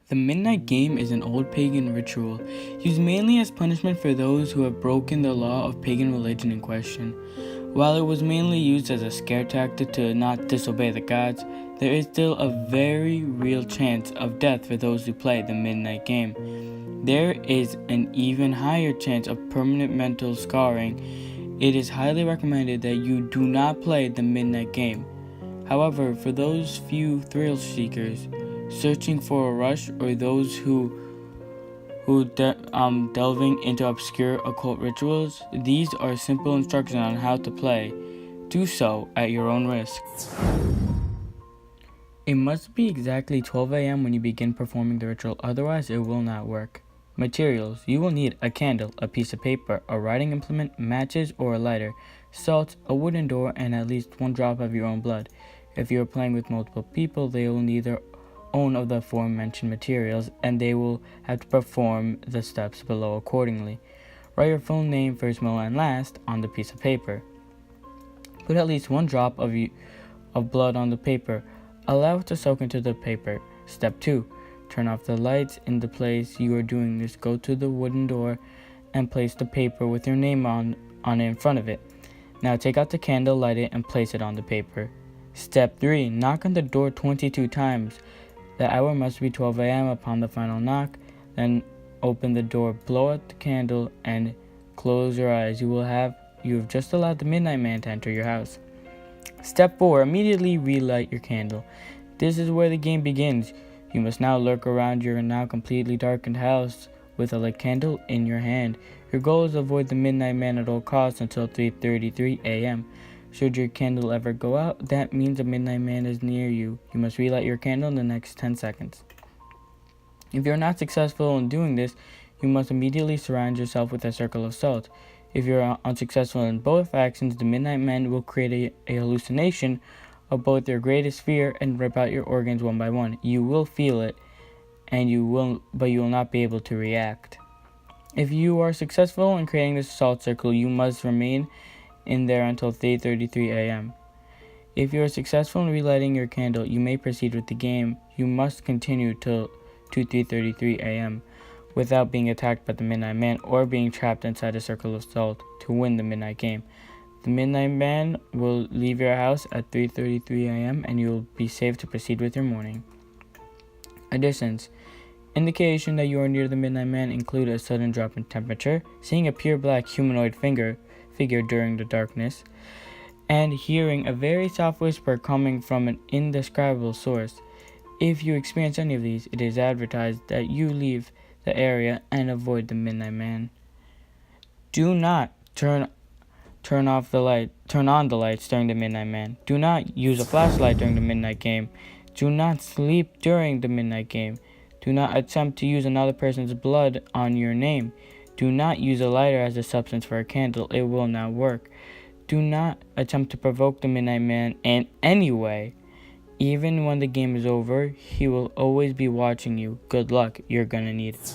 The Midnight Game is an old pagan ritual, used mainly as punishment for those who have broken the law of pagan religion in question. While it was mainly used as a scare tactic to not disobey the gods, there is still a very real chance of death for those who play the Midnight Game. There is an even higher chance of permanent mental scarring. It is highly recommended that you do not play the Midnight Game. However, for those few thrill seekers searching for a rush, or those delving into obscure occult rituals, these are simple instructions on how to play. Do so at your own risk. It must be exactly 12 a.m. when you begin performing the ritual, otherwise it will not work. Materials: you will need a candle, a piece of paper, a writing implement, matches or a lighter, salt, a wooden door, and at least 1 drop of your own blood. If you are playing with multiple people, they will neither own of the aforementioned materials, and they will have to perform the steps below accordingly. Write your full name, first, middle, and last on the piece of paper. Put at least 1 drop of blood on the paper. Allow it to soak into the paper. Step 2. Turn off the lights in the place you are doing this. Go to the wooden door and place the paper with your name on it in front of it. Now take out the candle, light it, and place it on the paper. Step 3. Knock on the door 22 times. The hour must be 12 a.m. upon the final knock. Then open the door, blow out the candle, and close your eyes. You have just allowed the Midnight Man to enter your house. Step 4. Immediately relight your candle. This is where the game begins. You must now lurk around your now completely darkened house with a lit candle in your hand. Your goal is to avoid the Midnight Man at all costs until 3:33 a.m. Should your candle ever go out, that means a Midnight Man is near you. You must relight your candle in the next 10 seconds. If you are not successful in doing this, you must immediately surround yourself with a circle of salt. If you are unsuccessful in both actions, the Midnight Man will create a hallucination of both your greatest fear and rip out your organs one by one. You will feel it, but you will not be able to react. If you are successful in creating this salt circle, you must remain in there until 3:33 a.m. If you are successful in relighting your candle, you may proceed with the game. You must continue till 3:33 a.m. without being attacked by the Midnight Man or being trapped inside a circle of salt to win the Midnight Game. The Midnight Man will leave your house at 3:33 a.m. and you will be safe to proceed with your morning. Additions: indication that you are near the Midnight Man include a sudden drop in temperature, seeing a pure black humanoid figure during the darkness, and hearing a very soft whisper coming from an indescribable source. If you experience any of these, it is advised that you leave the area and avoid the Midnight Man. Do not turn on the lights during the Midnight Man. Do not use a flashlight during the Midnight Game. Do not sleep during the Midnight Game. Do not attempt to use another person's blood on your name. Do not use a lighter as a substance for a candle. It will not work. Do not attempt to provoke the Midnight Man in any way. Even when the game is over, he will always be watching you. Good luck. You're gonna need it.